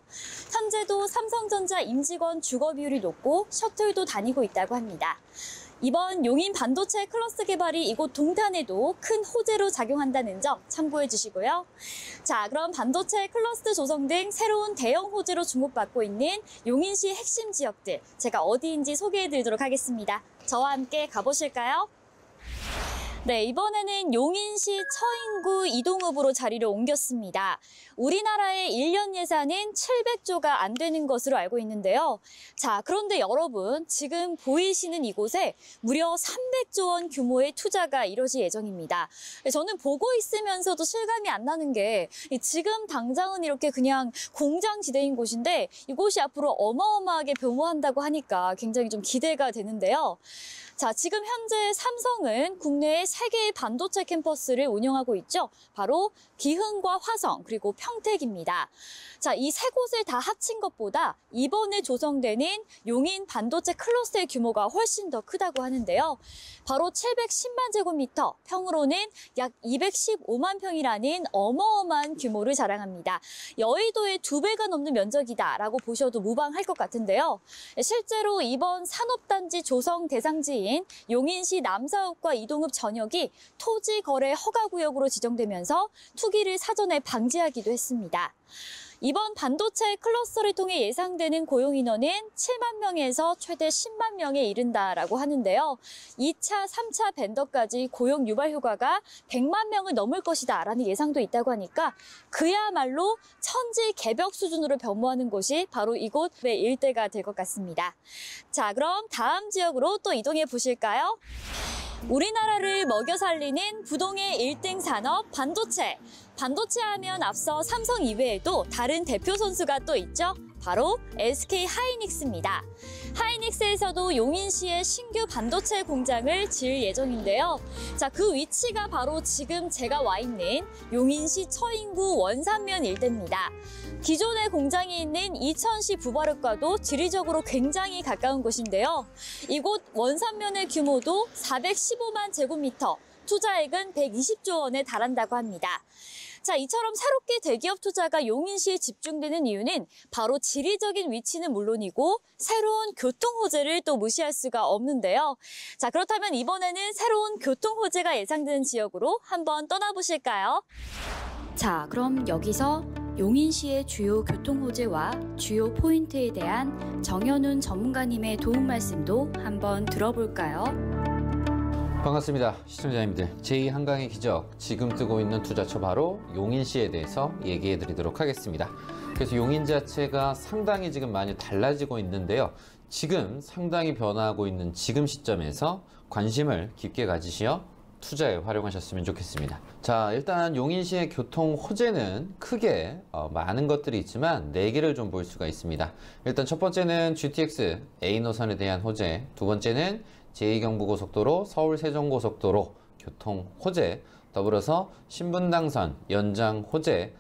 H: 현재도 삼성전자 임직원 주거 비율이 높고 셔틀도 다니고 있다고 합니다. 이번 용인 반도체 클러스터 개발이 이곳 동탄에도 큰 호재로 작용한다는 점 참고해 주시고요. 자, 그럼 반도체 클러스터 조성 등 새로운 대형 호재로 주목받고 있는 용인시 핵심 지역들, 제가 어디인지 소개해 드리도록 하겠습니다. 저와 함께 가보실까요? 네, 이번에는 용인시 처인구 이동읍으로 자리를 옮겼습니다. 우리나라의 1년 예산은 700조가 안 되는 것으로 알고 있는데요. 자, 그런데 여러분, 지금 보이시는 이곳에 무려 300조 원 규모의 투자가 이뤄질 예정입니다. 저는 보고 있으면서도 실감이 안 나는 게 지금 당장은 이렇게 그냥 공장지대인 곳인데 이곳이 앞으로 어마어마하게 변모한다고 하니까 굉장히 좀 기대가 되는데요. 자, 지금 현재 삼성은 국내에 3개의 반도체 캠퍼스를 운영하고 있죠. 바로 기흥과 화성, 그리고 평택입니다. 자, 이 세 곳을 다 합친 것보다 이번에 조성되는 용인 반도체 클러스터의 규모가 훨씬 더 크다고 하는데요. 바로 710만 제곱미터, 평으로는 약 215만 평이라는 어마어마한 규모를 자랑합니다. 여의도의 2배가 넘는 면적이다라고 보셔도 무방할 것 같은데요. 실제로 이번 산업단지 조성 대상지인 용인시 남사읍과 이동읍 전역이 토지거래 허가구역으로 지정되면서 투기를 사전에 방지하기도 했습니다. 이번 반도체 클러스터를 통해 예상되는 고용 인원은 7만 명에서 최대 10만 명에 이른다라고 하는데요. 2차, 3차 벤더까지 고용 유발 효과가 100만 명을 넘을 것이다라는 예상도 있다고 하니까 그야말로 천지개벽 수준으로 변모하는 곳이 바로 이곳의 일대가 될 것 같습니다. 자, 그럼 다음 지역으로 또 이동해 보실까요? 우리나라를 먹여 살리는 부동의 1등 산업 반도체. 반도체 하면 앞서 삼성 이외에도 다른 대표 선수가 또 있죠. 바로 SK 하이닉스입니다. 하이닉스에서도 용인시에 신규 반도체 공장을 지을 예정인데요. 자, 그 위치가 바로 지금 제가 와 있는 용인시 처인구 원산면 일대입니다. 기존의 공장이 있는 이천시 부바르과도 지리적으로 굉장히 가까운 곳인데요. 이곳 원산면의 규모도 415만 제곱미터, 투자액은 120조 원에 달한다고 합니다. 자, 이처럼 새롭게 대기업 투자가 용인시에 집중되는 이유는 바로 지리적인 위치는 물론이고 새로운 교통 호재를 또 무시할 수가 없는데요. 자, 그렇다면 이번에는 새로운 교통 호재가 예상되는 지역으로 한번 떠나보실까요? 자, 그럼 여기서 용인시의 주요 교통 호재와 주요 포인트에 대한 정현훈 전문가님의 도움 말씀도 한번 들어볼까요?
D: 반갑습니다. 시청자님들. 제2한강의 기적, 지금 뜨고 있는 투자처 바로 용인시에 대해서 얘기해 드리도록 하겠습니다. 그래서 용인 자체가 상당히 지금 많이 달라지고 있는데요. 지금 상당히 변화하고 있는 지금 시점에서 관심을 깊게 가지시어 투자에 활용하셨으면 좋겠습니다. 자, 일단 용인시의 교통 호재는 크게 많은 것들이 있지만 4개를 좀 볼 수가 있습니다. 일단 첫 번째는 GTX A 노선에 대한 호재, 두 번째는 제2경부고속도로 서울-세종고속도로 교통 호재, 더불어서 신분당선 연장 호재,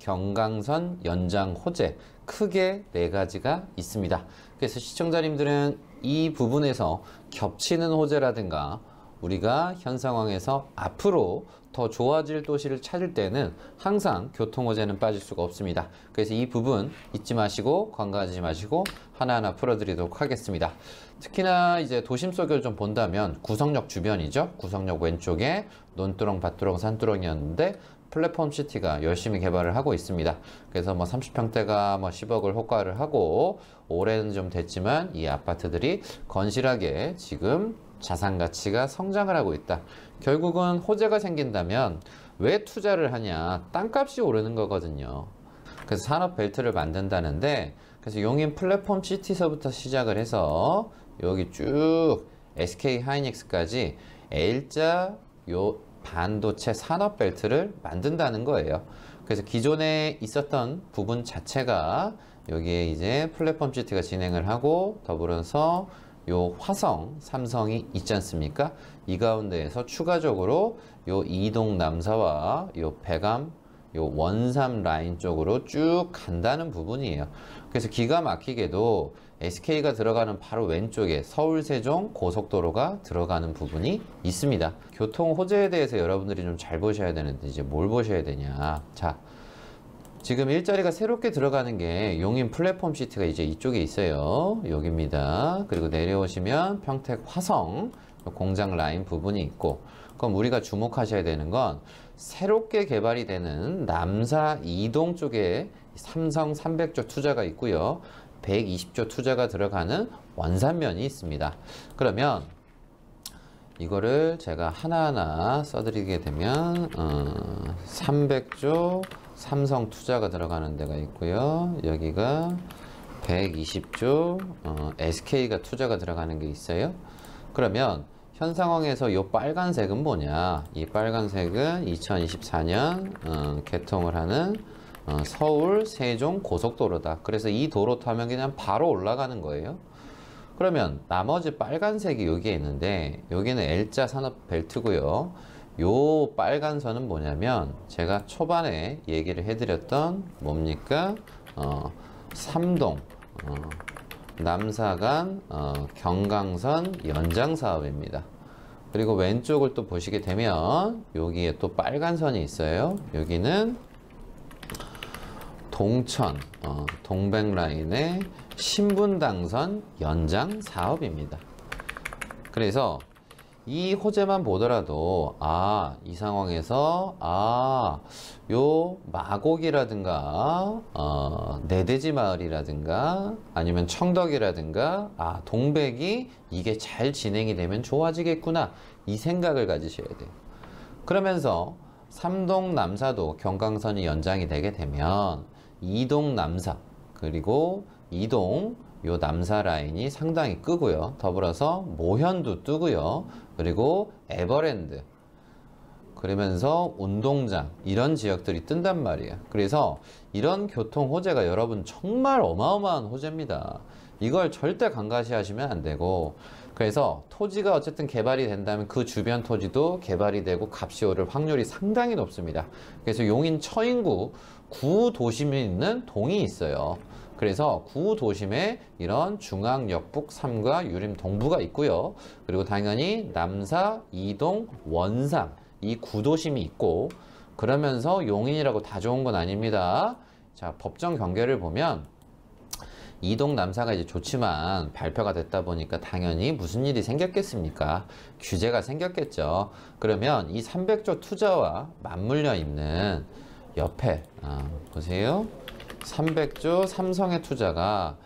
D: 경강선 연장 호재, 크게 4가지가 있습니다. 그래서 시청자님들은 이 부분에서 겹치는 호재라든가 우리가 현 상황에서 앞으로 더 좋아질 도시를 찾을 때는 항상 교통 호재는 빠질 수가 없습니다. 그래서 이 부분 잊지 마시고 관가하지 마시고 하나하나 풀어드리도록 하겠습니다. 특히나 이제 도심 속을 좀 본다면 구성역 주변이죠. 구성역 왼쪽에 논두렁, 밭두렁, 산두렁이었는데 플랫폼 시티가 열심히 개발을 하고 있습니다. 그래서 뭐 30평대가 뭐 10억을 호가를 하고 올해는 좀 됐지만 이 아파트들이 건실하게 지금 자산 가치가 성장을 하고 있다. 결국은 호재가 생긴다면 왜 투자를 하냐? 땅값이 오르는 거거든요. 그래서 산업 벨트를 만든다는데, 그래서 용인 플랫폼 시티서부터 시작을 해서 여기 쭉 SK 하이닉스까지 L자 요 반도체 산업 벨트를 만든다는 거예요. 그래서 기존에 있었던 부분 자체가 여기에 이제 플랫폼 시티가 진행을 하고 더불어서 요 화성, 삼성이 있지 않습니까? 이 가운데에서 추가적으로 요 이동 남사와 요 배감, 요 원삼 라인 쪽으로 쭉 간다는 부분이에요. 그래서 기가 막히게도 SK가 들어가는 바로 왼쪽에 서울 세종 고속도로가 들어가는 부분이 있습니다. 교통 호재에 대해서 여러분들이 좀 잘 보셔야 되는데 이제 뭘 보셔야 되냐. 자, 지금 일자리가 새롭게 들어가는 게 용인 플랫폼 시티가 이제 이쪽에 있어요. 여기입니다. 그리고 내려오시면 평택 화성 공장 라인 부분이 있고, 그럼 우리가 주목하셔야 되는 건 새롭게 개발이 되는 남사 이동 쪽에 삼성 300조 투자가 있고요. 120조 투자가 들어가는 원산면이 있습니다. 그러면 이거를 제가 하나하나 써드리게 되면 300조 삼성 투자가 들어가는 데가 있고요. 여기가 120조 SK가 투자가 들어가는 게 있어요. 그러면 현 상황에서 이 빨간색은 뭐냐? 이 빨간색은 2024년 개통을 하는 서울 세종 고속도로다. 그래서 이 도로 타면 그냥 바로 올라가는 거예요. 그러면 나머지 빨간색이 여기에 있는데 여기는 L자 산업 벨트고요. 요 빨간 선은 뭐냐면 제가 초반에 얘기를 해드렸던 뭡니까? 삼동 남사간 경강선 연장 사업입니다. 그리고 왼쪽을 또 보시게 되면 여기에 또 빨간 선이 있어요. 여기는 동천 동백라인의 신분당선 연장 사업입니다. 그래서 이 호재만 보더라도 이 상황에서 요 마곡이라든가 내대지 마을이라든가 아니면 청덕이라든가 동백이 이게 잘 진행이 되면 좋아지겠구나, 이 생각을 가지셔야 돼요. 그러면서 삼동 남사도 경강선이 연장이 되게 되면 이동 남사 그리고 이동 요 남사 라인이 상당히 끄고요. 더불어서 모현도 뜨고요. 그리고 에버랜드, 그러면서 운동장, 이런 지역들이 뜬단 말이에요. 그래서 이런 교통 호재가 여러분 정말 어마어마한 호재입니다. 이걸 절대 간과시하시면 안 되고, 그래서 토지가 어쨌든 개발이 된다면 그 주변 토지도 개발이 되고 값이 오를 확률이 상당히 높습니다. 그래서 용인 처인구 구도심에 있는 동이 있어요. 그래서 구도심에 이런 중앙 역북 3가 유림 동부가 있고요. 그리고 당연히 남사, 이동, 원상 이 구도심이 있고, 그러면서 용인이라고 다 좋은 건 아닙니다. 자, 법정 경계를 보면 이동 남사가 이제 좋지만 발표가 됐다 보니까 당연히 무슨 일이 생겼겠습니까? 규제가 생겼겠죠. 그러면 이 300조 투자와 맞물려 있는 옆에 보세요. 300조 삼성의 투자가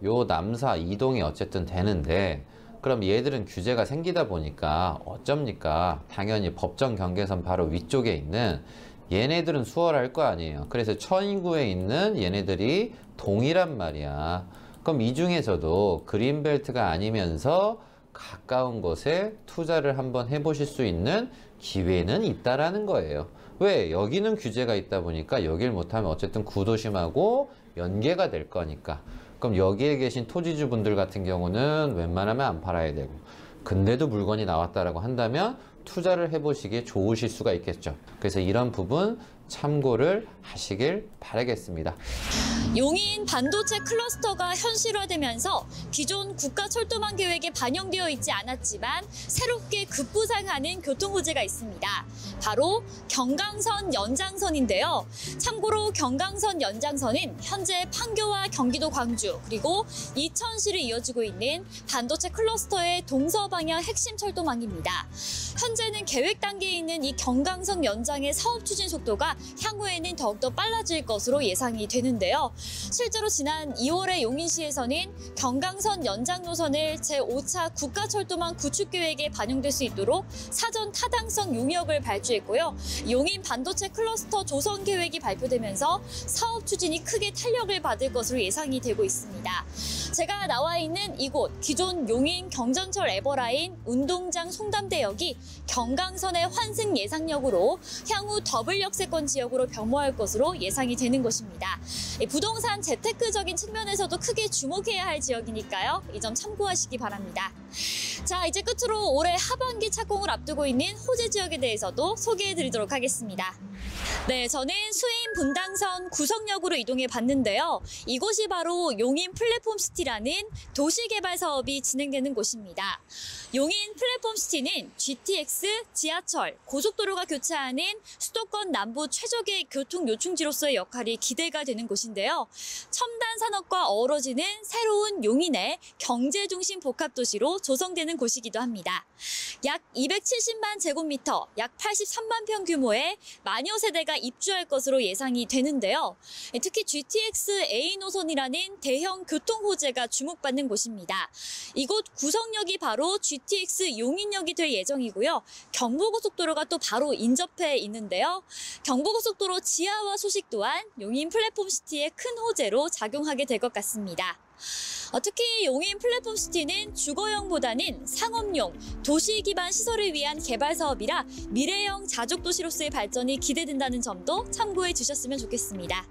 D: 요 남사 이동이 어쨌든 되는데, 그럼 얘들은 규제가 생기다 보니까 어쩝니까? 당연히 법정 경계선 바로 위쪽에 있는 얘네들은 수월할 거 아니에요. 그래서 처인구에 있는 얘네들이 동이란 말이야. 그럼 이 중에서도 그린벨트가 아니면서 가까운 곳에 투자를 한번 해보실 수 있는 기회는 있다라는 거예요. 왜? 여기는 규제가 있다 보니까 여길 못하면 어쨌든 구도심하고 연계가 될 거니까. 그럼 여기에 계신 토지주분들 같은 경우는 웬만하면 안 팔아야 되고, 근데도 물건이 나왔다라고 한다면 투자를 해보시기에 좋으실 수가 있겠죠. 그래서 이런 부분 참고를 하시길 바라겠습니다.
H: 용인 반도체 클러스터가 현실화되면서 기존 국가철도망 계획에 반영되어 있지 않았지만 새롭게 급부상하는 교통호재가 있습니다. 바로 경강선 연장선인데요. 참고로 경강선 연장선은 현재 판교와 경기도 광주 그리고 이천시를 이어지고 있는 반도체 클러스터의 동서방향 핵심 철도망입니다. 현재는 계획 단계에 있는 이 경강선 연장의 사업 추진 속도가 향후에는 더욱더 빨라질 것으로 예상이 되는데요. 실제로 지난 2월에 용인시에서는 경강선 연장 노선을 제5차 국가철도망 구축 계획에 반영될 수 있도록 사전 타당성 용역을 발주했고요. 용인 반도체 클러스터 조성 계획이 발표되면서 사업 추진이 크게 탄력을 받을 것으로 예상이 되고 있습니다. 제가 나와 있는 이곳, 기존 용인 경전철 에버라인 운동장 송담대역이 경강선의 환승 예상역으로 향후 더블 역세권 지역으로 변모할 것으로 예상이 되는 것입니다. 부동산 재테크적인 측면에서도 크게 주목해야 할 지역이니까요. 이 점 참고하시기 바랍니다. 자, 이제 끝으로 올해 하반기 착공을 앞두고 있는 호재 지역에 대해서도 소개해드리도록 하겠습니다. 네, 저는 수인 분당선 구성역으로 이동해 봤는데요. 이곳이 바로 용인 플랫폼시티라는 도시개발 사업이 진행되는 곳입니다. 용인 플랫폼시티는 GTX, 지하철, 고속도로가 교차하는 수도권 남부 최적의 교통 요충지로서의 역할이 기대가 되는 곳인데요. 첨단 산업과 어우러지는 새로운 용인의 경제중심 복합도시로 조성되는 곳이기도 합니다. 약 270만 제곱미터, 약 83만 평 규모의 마녀 세대가 입주할 것으로 예상이 되는데요. 특히 GTX A 노선이라는 대형 교통 호재가 주목받는 곳입니다. 이곳 구성역이 바로 GTX 용인역이 될 예정이고요. 경부고속도로가 또 바로 인접해 있는데요. 경부고속도로 지하화 소식 또한 용인 플랫폼시티의 큰 호재로 작용하게 될 것 같습니다. 특히 용인 플랫폼시티는 주거용보다는 상업용, 도시 기반 시설을 위한 개발 사업이라 미래형 자족도시로서의 발전이 기대된다는 점도 참고해 주셨으면 좋겠습니다.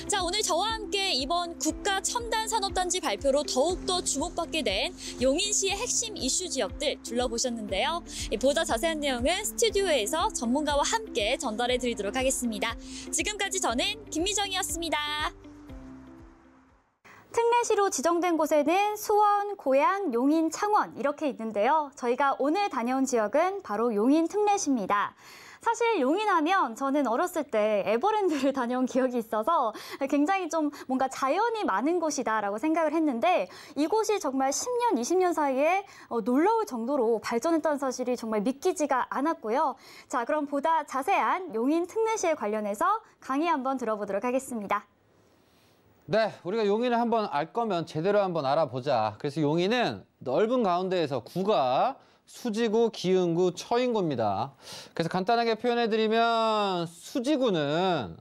H: 자, 오늘 저와 함께 이번 국가 첨단 산업단지 발표로 더욱더 주목받게 된 용인시의 핵심 이슈 지역들 둘러보셨는데요. 보다 자세한 내용은 스튜디오에서 전문가와 함께 전달해 드리도록 하겠습니다. 지금까지 저는 김미정이었습니다.
B: 특례시로 지정된 곳에는 수원, 고양, 용인, 창원 이렇게 있는데요. 저희가 오늘 다녀온 지역은 바로 용인 특례시입니다. 사실 용인하면 저는 어렸을 때 에버랜드를 다녀온 기억이 있어서 굉장히 좀 뭔가 자연이 많은 곳이다라고 생각을 했는데 이곳이 정말 10년, 20년 사이에 놀라울 정도로 발전했다는 사실이 정말 믿기지가 않았고요. 자, 그럼 보다 자세한 용인 특례시에 관련해서 강의 한번 들어보도록 하겠습니다.
D: 네, 우리가 용인을 한번 알 거면 제대로 한번 알아보자. 그래서 용인은 넓은 가운데에서 구가 수지구, 기흥구, 처인구입니다. 그래서 간단하게 표현해드리면 수지구는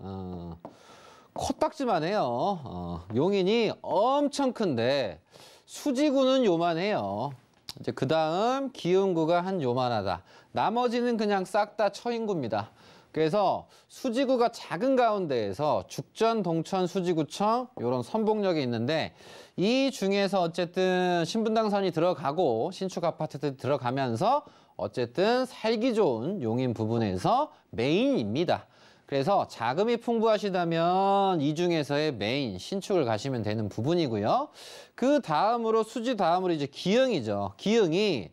D: 콧딱지만 해요. 용인이 엄청 큰데 수지구는 요만해요. 이제 그 다음 기흥구가 한 요만하다. 나머지는 그냥 싹 다 처인구입니다. 그래서 수지구가 작은 가운데에서 죽전, 동천, 수지구청 이런 선봉역이 있는데 이 중에서 어쨌든 신분당선이 들어가고 신축 아파트들이 들어가면서 어쨌든 살기 좋은 용인 부분에서 메인입니다. 그래서 자금이 풍부하시다면 이 중에서의 메인 신축을 가시면 되는 부분이고요. 그 다음으로 수지 다음으로 이제 기흥이죠. 기흥이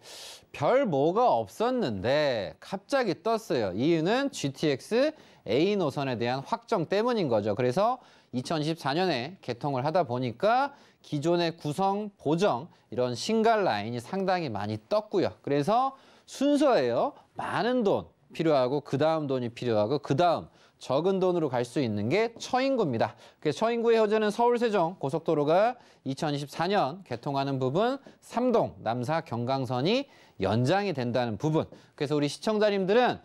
D: 별 뭐가 없었는데 갑자기 떴어요. 이유는 GTX A 노선에 대한 확정 때문인 거죠. 그래서 2024년에 개통을 하다 보니까 기존의 구성, 보정 이런 신갈 라인이 상당히 많이 떴고요. 그래서 순서예요. 많은 돈 필요하고 그 다음 돈이 필요하고 그 다음 적은 돈으로 갈 수 있는 게 처인구입니다. 그래서 처인구의 호재는 서울 세종 고속도로가 2024년 개통하는 부분, 삼동 남사 경강선이 연장이 된다는 부분. 그래서 우리 시청자님들은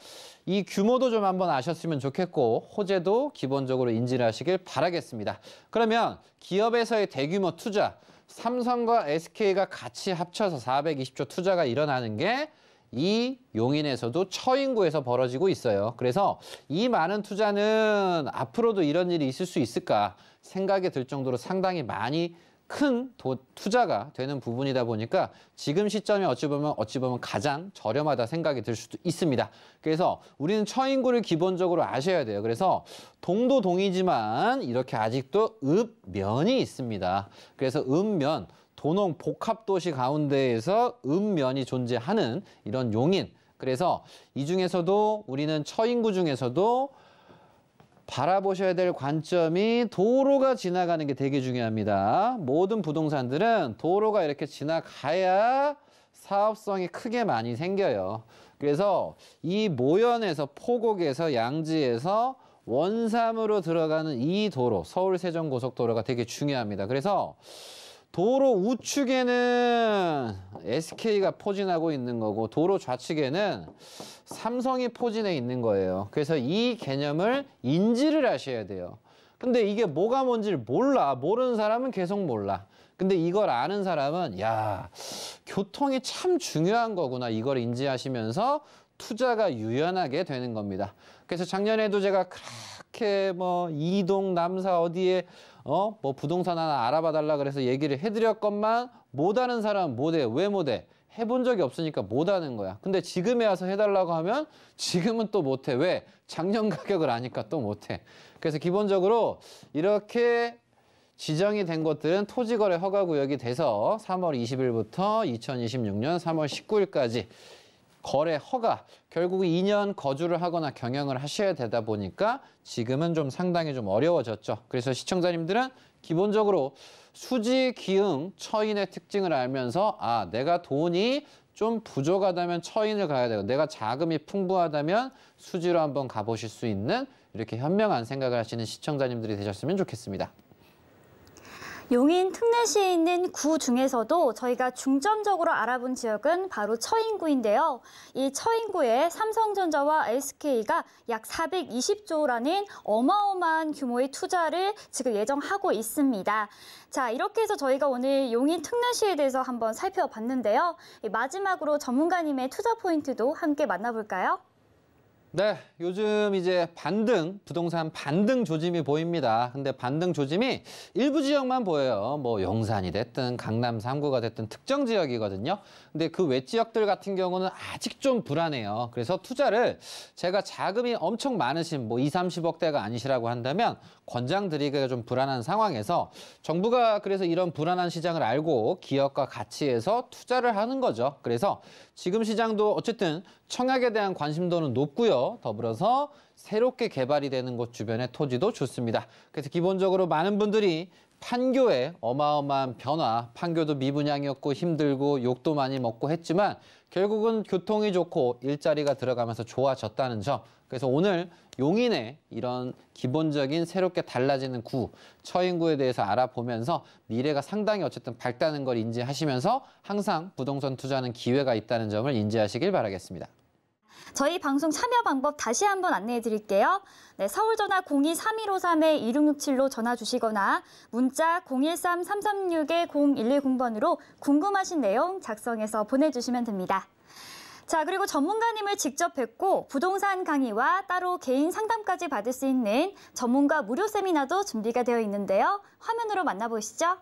D: 이 규모도 좀 한번 아셨으면 좋겠고 호재도 기본적으로 인지를 하시길 바라겠습니다. 그러면 기업에서의 대규모 투자, 삼성과 SK가 같이 합쳐서 420조 투자가 일어나는 게 이 용인에서도 처인구에서 벌어지고 있어요. 그래서 이 많은 투자는 앞으로도 이런 일이 있을 수 있을까 생각이 들 정도로 상당히 많이 큰 투자가 되는 부분이다 보니까 지금 시점이 어찌 보면 가장 저렴하다 생각이 들 수도 있습니다. 그래서 우리는 처인구를 기본적으로 아셔야 돼요. 그래서 동도 동이지만 이렇게 아직도 읍면이 있습니다. 그래서 읍면, 도농 복합도시 가운데에서 읍면이 존재하는 이런 용인. 그래서 이 중에서도 우리는 처인구 중에서도 바라보셔야 될 관점이 도로가 지나가는 게 되게 중요합니다. 모든 부동산들은 도로가 이렇게 지나가야 사업성이 크게 많이 생겨요. 그래서 이 모연에서 포곡에서 양지에서 원삼으로 들어가는 이 도로, 서울 세종 고속도로가 되게 중요합니다. 그래서 도로 우측에는 SK가 포진하고 있는 거고 도로 좌측에는 삼성이 포진해 있는 거예요. 그래서 이 개념을 인지를 하셔야 돼요. 근데 이게 뭐가 뭔지를 몰라. 모르는 사람은 계속 몰라. 근데 이걸 아는 사람은 야, 교통이 참 중요한 거구나. 이걸 인지하시면서 투자가 유연하게 되는 겁니다. 그래서 작년에도 제가 그렇게 뭐 이동 남사 어디에 뭐 부동산 하나 알아봐 달라 그래서 얘기를 해드렸건만 못 아는 사람은 못해. 왜 못해? 해본 적이 없으니까 못하는 거야. 근데 지금에 와서 해달라고 하면 지금은 또 못해. 왜? 작년 가격을 아니까 또 못해. 그래서 기본적으로 이렇게 지정이 된 것들은 토지거래 허가구역이 돼서 3월 20일부터 2026년 3월 19일까지 거래 허가, 결국 2년 거주를 하거나 경영을 하셔야 되다 보니까 지금은 좀 상당히 좀 어려워졌죠. 그래서 시청자님들은 기본적으로 수지, 기흥, 처인의 특징을 알면서 아, 내가 돈이 좀 부족하다면 처인을 가야 되고 내가 자금이 풍부하다면 수지로 한번 가보실 수 있는 이렇게 현명한 생각을 하시는 시청자님들이 되셨으면 좋겠습니다.
B: 용인 특례시에 있는 구 중에서도 저희가 중점적으로 알아본 지역은 바로 처인구인데요. 이 처인구에 삼성전자와 SK가 약 420조라는 어마어마한 규모의 투자를 지금 예정하고 있습니다. 자, 이렇게 해서 저희가 오늘 용인 특례시에 대해서 한번 살펴봤는데요. 마지막으로 전문가님의 투자 포인트도 함께 만나볼까요?
D: 네, 요즘 이제 반등, 부동산 반등 조짐이 보입니다. 근데 반등 조짐이 일부 지역만 보여요. 뭐 용산이 됐든 강남 3구가 됐든 특정 지역이거든요. 근데 그 외 지역들 같은 경우는 아직 좀 불안해요. 그래서 투자를 제가 자금이 엄청 많으신 뭐 20, 30억대가 아니시라고 한다면 권장드리기가 좀 불안한 상황에서 정부가 그래서 이런 불안한 시장을 알고 기업과 같이 해서 투자를 하는 거죠. 그래서 지금 시장도 어쨌든 청약에 대한 관심도는 높고요. 더불어서 새롭게 개발이 되는 곳 주변의 토지도 좋습니다. 그래서 기본적으로 많은 분들이 판교의 어마어마한 변화, 판교도 미분양이었고 힘들고 욕도 많이 먹고 했지만 결국은 교통이 좋고 일자리가 들어가면서 좋아졌다는 점. 그래서 오늘 용인의 이런 기본적인 새롭게 달라지는 구, 처인구에 대해서 알아보면서 미래가 상당히 어쨌든 밝다는 걸 인지하시면서 항상 부동산 투자는 기회가 있다는 점을 인지하시길 바라겠습니다.
B: 저희 방송 참여 방법 다시 한번 안내해 드릴게요. 네, 서울전화 02-3153-2667로 전화 주시거나 문자 013-336-0110번으로 궁금하신 내용 작성해서 보내주시면 됩니다. 자, 그리고 전문가님을 직접 뵙고 부동산 강의와 따로 개인 상담까지 받을 수 있는 전문가 무료 세미나도 준비가 되어 있는데요. 화면으로 만나보시죠.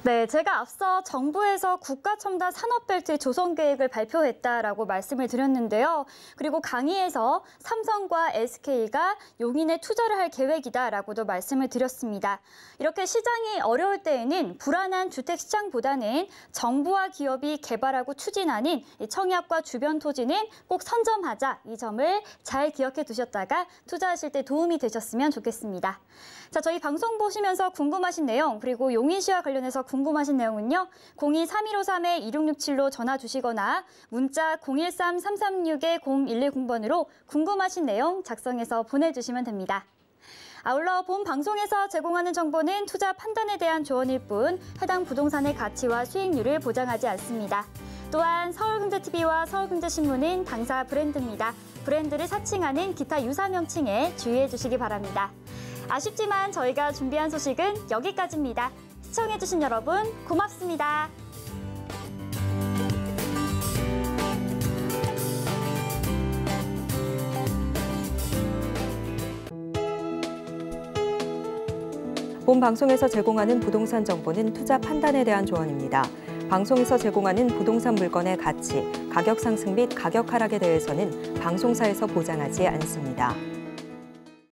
B: 네, 제가 앞서 정부에서 국가첨단 산업벨트 조성 계획을 발표했다라고 말씀을 드렸는데요. 그리고 강의에서 삼성과 SK가 용인에 투자를 할 계획이다라고도 말씀을 드렸습니다. 이렇게 시장이 어려울 때에는 불안한 주택 시장보다는 정부와 기업이 개발하고 추진하는 청약과 주변 토지는 꼭 선점하자, 이 점을 잘 기억해 두셨다가 투자하실 때 도움이 되셨으면 좋겠습니다. 자, 저희 방송 보시면서 궁금하신 내용, 그리고 용인시와 관련해서 궁금하신 내용은요. 02-3153-2667로 전화 주시거나 문자 013-336-0110번으로 궁금하신 내용 작성해서 보내주시면 됩니다. 아울러 본 방송에서 제공하는 정보는 투자 판단에 대한 조언일 뿐 해당 부동산의 가치와 수익률을 보장하지 않습니다. 또한 서울경제TV와 서울경제신문은 당사 브랜드입니다. 브랜드를 사칭하는 기타 유사 명칭에 주의해 주시기 바랍니다. 아쉽지만 저희가 준비한 소식은 여기까지입니다. 시청해주신 여러분 고맙습니다.
A: 본 방송에서 제공하는 부동산 정보는 투자 판단에 대한 조언입니다. 방송에서 제공하는 부동산 물건의 가치, 가격 상승 및 가격 하락에 대해서는 방송사에서 보장하지 않습니다.